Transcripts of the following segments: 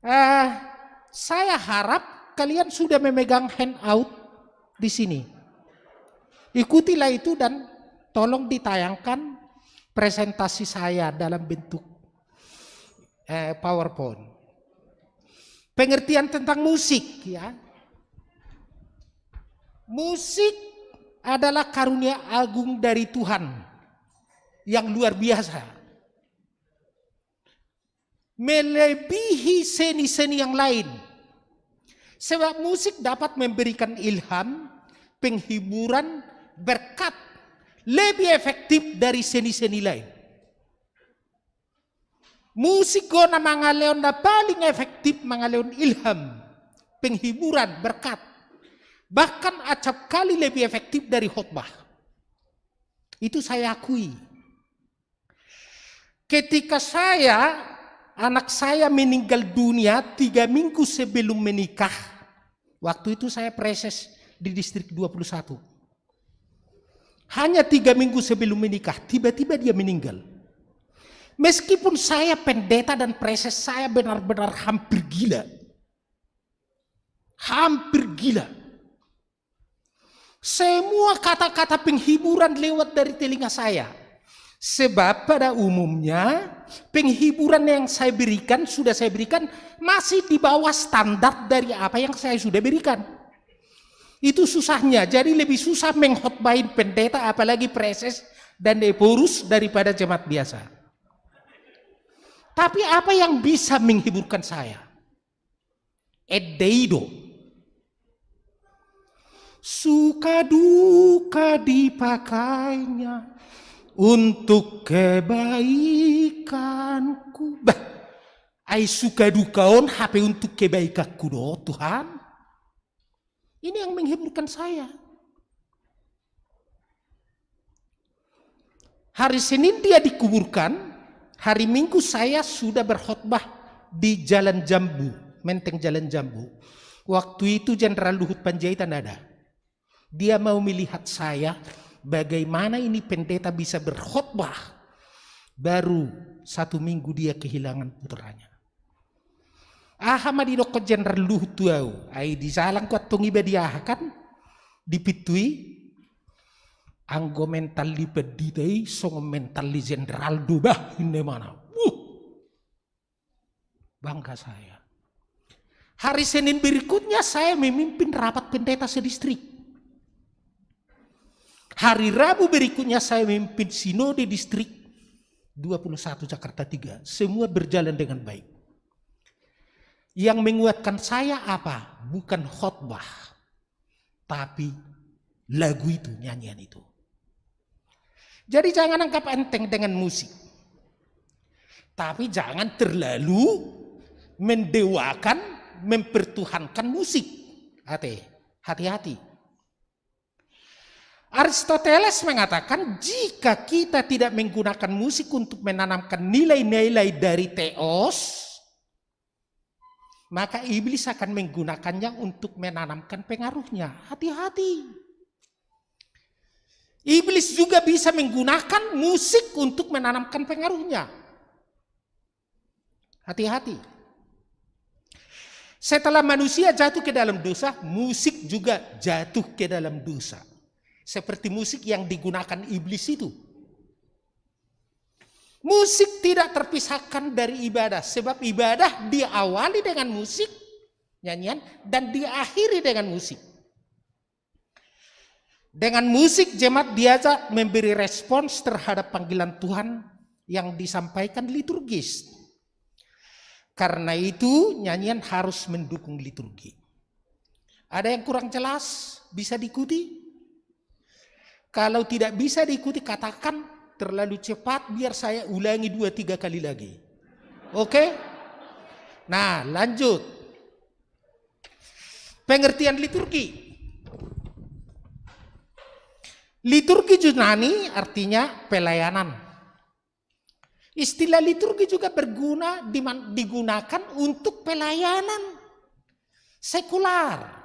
Eh, saya harap kalian sudah memegang handout di sini. Ikutilah itu dan tolong ditayangkan presentasi saya dalam bentuk PowerPoint. Pengertian tentang musik, ya. Musik adalah karunia agung dari Tuhan yang luar biasa. Melebihi seni-seni yang lain. Sebab musik dapat memberikan ilham, penghiburan, berkat lebih efektif dari seni-seni lain. Musik gona mangaleon na paling efektif mangaleon ilham, penghiburan, berkat. Bahkan acap kali lebih efektif dari khotbah. Itu saya akui. Ketika anak saya meninggal dunia 3 minggu sebelum menikah. Waktu itu saya preses di distrik 21. Hanya 3 minggu sebelum menikah, tiba-tiba dia meninggal. Meskipun saya pendeta dan preses, saya benar-benar hampir gila. Hampir gila. Semua kata-kata penghiburan lewat dari telinga saya. Sebab pada umumnya penghiburan yang sudah saya berikan masih di bawah standar dari apa yang saya sudah berikan. Itu susahnya, jadi lebih susah menghotbahin pendeta apalagi preses dan deporus daripada jemaat biasa. Tapi apa yang bisa menghiburkan saya? Edeido. Suka duka dipakainya untuk kebaikanku. Ai suka duka on HP untuk kebaikanku doh Tuhan. Ini yang menghiburkan saya. Hari Senin dia dikuburkan. Hari Minggu saya sudah berkhotbah di Jalan Jambu, Menteng Jalan Jambu. Waktu itu Jenderal Luhut Panjaitan ada. Dia mau melihat saya bagaimana ini pendeta bisa berkhotbah. Baru 1 minggu dia kehilangan putranya. Ahamadi doko Jenderal Luhut tuau. Ai di salang kuat tungiba dia kan dipitui. Anggo mental li peditei song mental li jenderal dubah ini mana. Bangga saya. Hari Senin berikutnya saya memimpin rapat pendeta sedistrik. Hari Rabu berikutnya saya memimpin sinode distrik 21 Jakarta 3. Semua berjalan dengan baik. Yang menguatkan saya apa? Bukan khotbah. Tapi lagu itu, nyanyian itu. Jadi jangan anggap enteng dengan musik. Tapi jangan terlalu mendewakan, mempertuhankan musik. Hati-hati. Aristoteles mengatakan jika kita tidak menggunakan musik untuk menanamkan nilai-nilai dari teos, maka iblis akan menggunakannya untuk menanamkan pengaruhnya. Hati-hati. Iblis juga bisa menggunakan musik untuk menanamkan pengaruhnya. Hati-hati. Setelah manusia jatuh ke dalam dosa, musik juga jatuh ke dalam dosa. Seperti musik yang digunakan iblis itu. Musik tidak terpisahkan dari ibadah. Sebab ibadah diawali dengan musik, nyanyian, dan diakhiri dengan musik. Dengan musik jemaat diajak memberi respons terhadap panggilan Tuhan yang disampaikan liturgis. Karena itu nyanyian harus mendukung liturgi. Ada yang kurang jelas? Bisa diikuti? Kalau tidak bisa diikuti katakan terlalu cepat biar saya ulangi 2-3 kali lagi. Oke? Nah lanjut. Pengertian liturgi. Liturgi Yunani artinya pelayanan. Istilah liturgi juga digunakan untuk pelayanan sekular.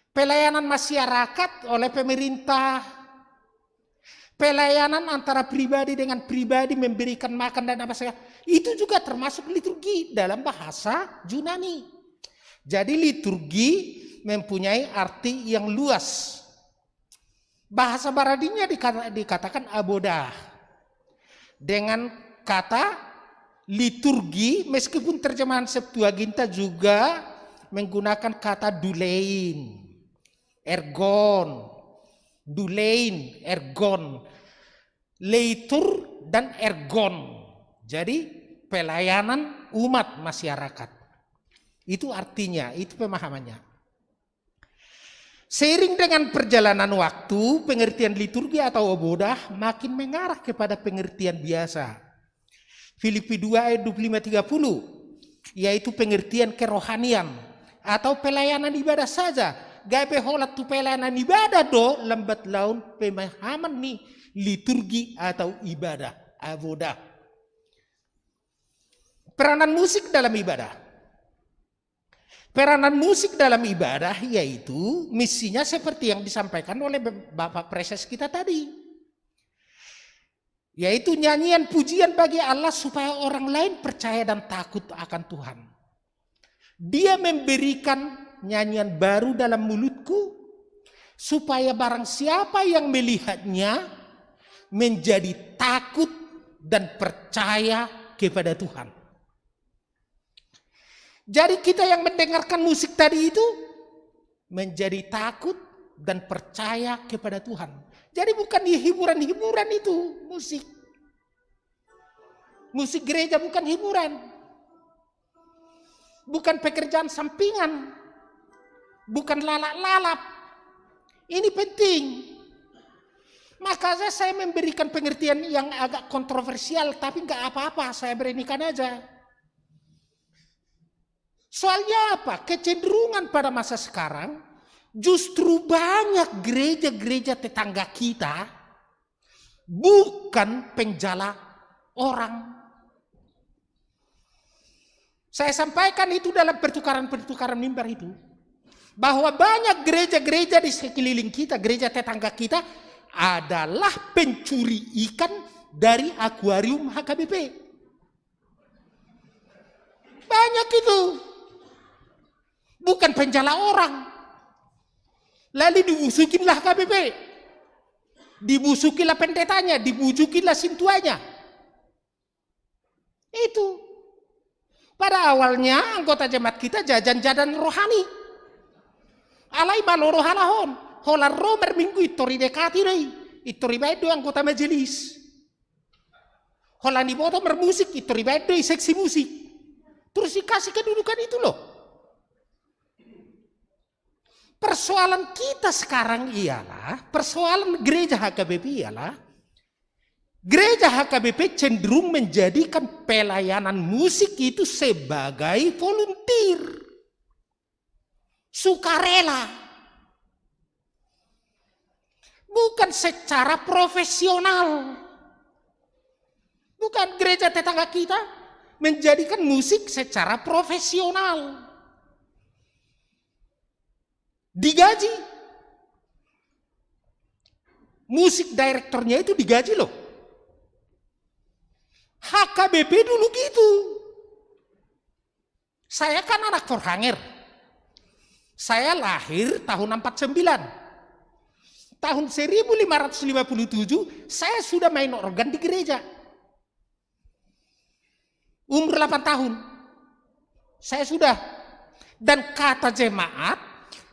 Pelayanan masyarakat oleh pemerintah. Pelayanan antara pribadi dengan pribadi memberikan makan dan apa saja. Itu juga termasuk liturgi dalam bahasa Yunani. Jadi liturgi mempunyai arti yang luas. Bahasa Baradinya dikatakan abodah. Dengan kata liturgi, meskipun terjemahan Septuaginta juga menggunakan kata dulein, ergon, dulein, ergon, leitur dan ergon. Jadi pelayanan umat masyarakat. Itu artinya, itu pemahamannya. Seiring dengan perjalanan waktu, pengertian liturgi atau obodah makin mengarah kepada pengertian biasa. Filipi 2 ayat 25-30, yaitu pengertian kerohanian atau pelayanan ibadah saja. Gape holat tu pelayanan ibadah do lambat laun pemahaman nih liturgi atau ibadah, abodah. Peranan musik dalam ibadah. Peranan musik dalam ibadah yaitu misinya seperti yang disampaikan oleh Bapak Preses kita tadi. Yaitu nyanyian pujian bagi Allah supaya orang lain percaya dan takut akan Tuhan. Dia memberikan nyanyian baru dalam mulutku supaya barang siapa yang melihatnya menjadi takut dan percaya kepada Tuhan. Jadi kita yang mendengarkan musik tadi itu menjadi takut dan percaya kepada Tuhan. Jadi bukan hiburan-hiburan itu musik. Musik gereja bukan hiburan. Bukan pekerjaan sampingan. Bukan lalap-lalap. Ini penting. Maka saya memberikan pengertian yang agak kontroversial, tapi nggak apa-apa, saya beranikan aja. Soalnya apa? Kecenderungan pada masa sekarang, justru banyak gereja-gereja tetangga kita bukan penjala orang. Saya sampaikan itu dalam pertukaran-pertukaran mimbar itu. Bahwa banyak gereja-gereja di sekeliling kita, gereja tetangga kita adalah pencuri ikan dari akuarium HKBP. Banyak itu. Bukan penjala orang. Lalu dibusukinlah KBP. Dibusukinlah pendetanya, dibujukinlah sintuanya. Itu. Pada awalnya anggota jemaat kita jajan-jajan rohani. Alai baloro halahon. Holar romer minggu itori dekati deh. Itori bedo anggota majelis. Holani boto bermusik, itori bedo seksi musik. Terus dikasih kedudukan itu loh. Persoalan kita sekarang ialah, persoalan gereja HKBP ialah, gereja HKBP cenderung menjadikan pelayanan musik itu sebagai volunteer, sukarela, bukan secara profesional. Bukan gereja tetangga kita menjadikan musik secara profesional. Digaji. Musik direkturnya itu digaji loh. HKBP dulu gitu. Saya kan anak Forhanger. Saya lahir tahun 49. Tahun 1557 saya sudah main organ di gereja. Umur 8 tahun. Saya sudah. Dan kata jemaat,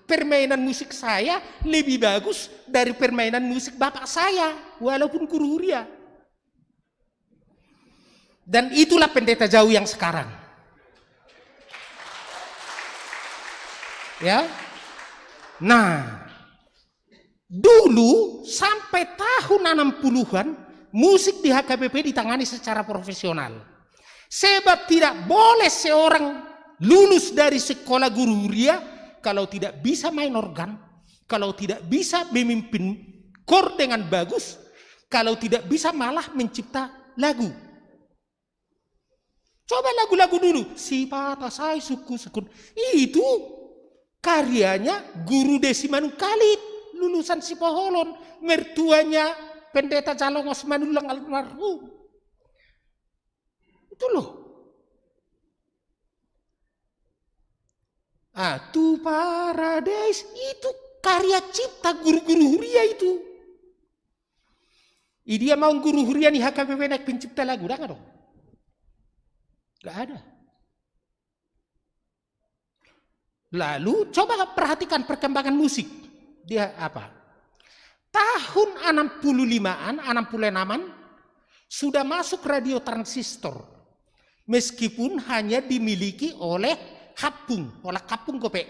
permainan musik saya lebih bagus dari permainan musik bapak saya, walaupun guru huria. Dan itulah pendeta jauh yang sekarang. Ya. Nah, dulu sampai tahun 60-an musik di HKBP ditangani secara profesional. Sebab tidak boleh seorang lulus dari sekolah guru huria kalau tidak bisa main organ, kalau tidak bisa memimpin kor dengan bagus, kalau tidak bisa malah mencipta lagu. Coba lagu-lagu dulu, sifat asai suku sekun. Itu karyanya Guru Desi Manungkalit, lulusan Sipoholon, mertuanya Pendeta Calong Osmanulang almarhum. Itu loh. Tu Paradise itu karya cipta guru-guru huria itu. Dia mau guru huria nih HKBP naik pencipta lagu, enggak dong? Gak ada. Lalu coba perhatikan perkembangan musik. Dia apa? Tahun 65-an, 66-an sudah masuk radio transistor. Meskipun hanya dimiliki oleh kapung kope.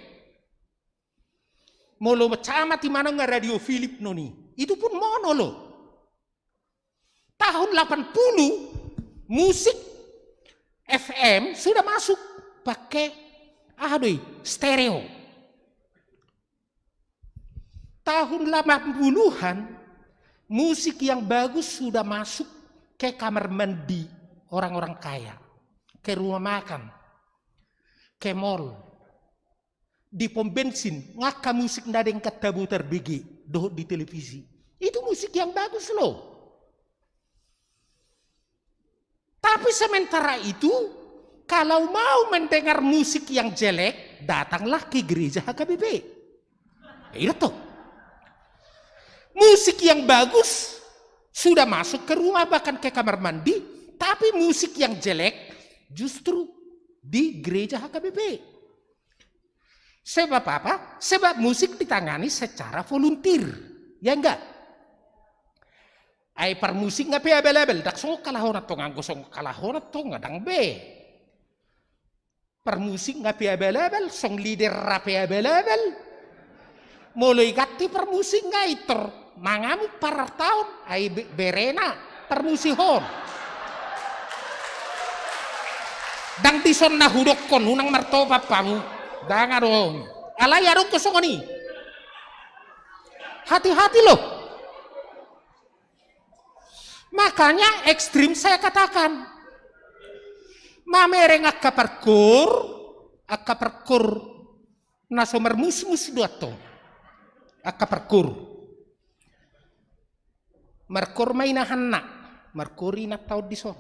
Molo macama di mana nggak radio Philip noni. Itu pun mono loh. Tahun 80 musik FM sudah masuk pakai stereo. Tahun 80-an musik yang bagus sudah masuk ke kamar mandi orang-orang kaya, ke rumah makan, ke mall, di pom bensin, ngaka musik nadeng katabu terbigi di televisi. Itu musik yang bagus loh. Tapi sementara itu, kalau mau mendengar musik yang jelek, datanglah ke gereja HKBP. Itu. Musik yang bagus sudah masuk ke rumah bahkan ke kamar mandi, tapi musik yang jelek justru di gereja HKBP. Sebab apa? Sebab musik ditangani secara volunteer. Ya enggak? Ay per musik nga available. Dak so kalahon at nganggo song kalahon at ngadang be. Per musik nga available, song leader rap available. Mulai gati per musik nga itor. Mangamuk para taon ay berena per musihon. Dang tison na hudok kon unang martopa pamu. Dang arong. Alay arong kusong ni. Hati-hati loh. Makanya ekstrim saya katakan. Mamereng akka perkur na somermus-mus duato. Akka perkur. Merkur mainahan na. Merkuri na tao dison.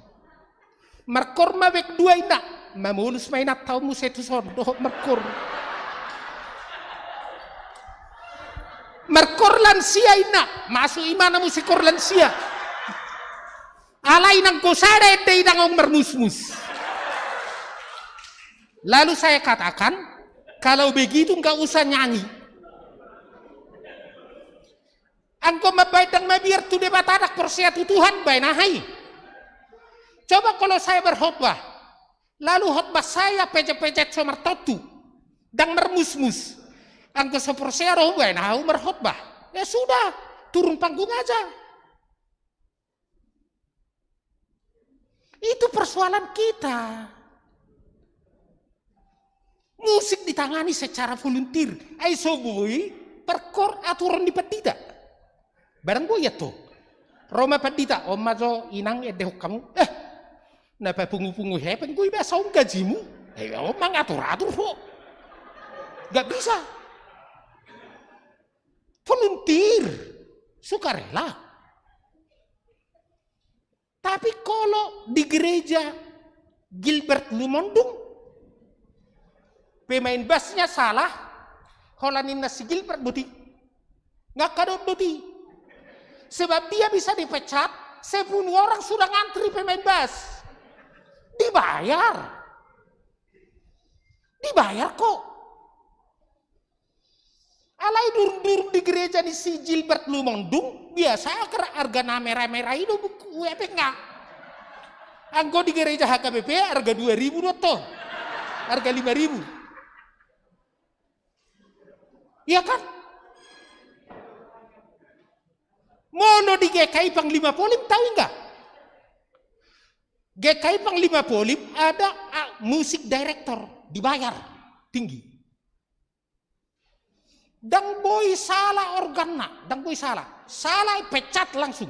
Merkur mawek dua ina. Mamulus maina tao mo setu son. Dohok merkur. Merkur lansia ina. Masuk imana mo si kor lansia. Alay nang kusare day nangong mermus-mus. Lalu saya katakan, kalau begitu nggak usah nyanyi. Angko mabait dan mabiar tu debat anak persiatu Tuhan bay nahai. Coba kalau saya berkhotbah, lalu khotbah saya pecet-pecet somar totu dan mermus-mus. Angko sepersia roh bay nahu berkhotbah. Ya sudah, turun panggung aja. Itu persoalan kita. Musik ditangani secara volunteer. Ay soboy, perkor aturan di pedita. Barang boy ya tuh. Roma pedita, om majo inang edehok kamu. Napa pungu-pungu hepen gue biasa om gajimu. Om ngatur-atur kok. Gak bisa. Volunteer. Sukarela. Tapi kalau di gereja Gilbert Lumondung, pemain bassnya salah, holanin nasi Gilbert buti, nggak kadot buti, sebab dia bisa dipecat, 10 orang sudah ngantri pemain bass, dibayar kok. Alai dur di gereja di si Gilbert Lumondung, biasa harga merah-merah itu WP enggak. Angko di gereja HKBP harga 2.000 doto, harga 5.000. Iya kan? Mono di GKI Panglima Polim tahu enggak? GKI Panglima Polim ada musik director dibayar tinggi. Dang boy salah organna, dang boy salah pecat langsung.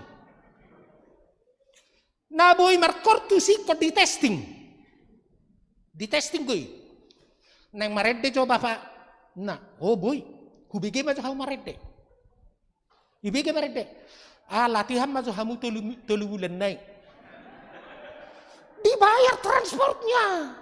Nah boy markor tu sih kok di testing boy. Neng marede coba pak, nah oh boy, kubege maju hamu marede, ibege marede, latihan maju hamu tolu bulan naik. dibayar transportnya.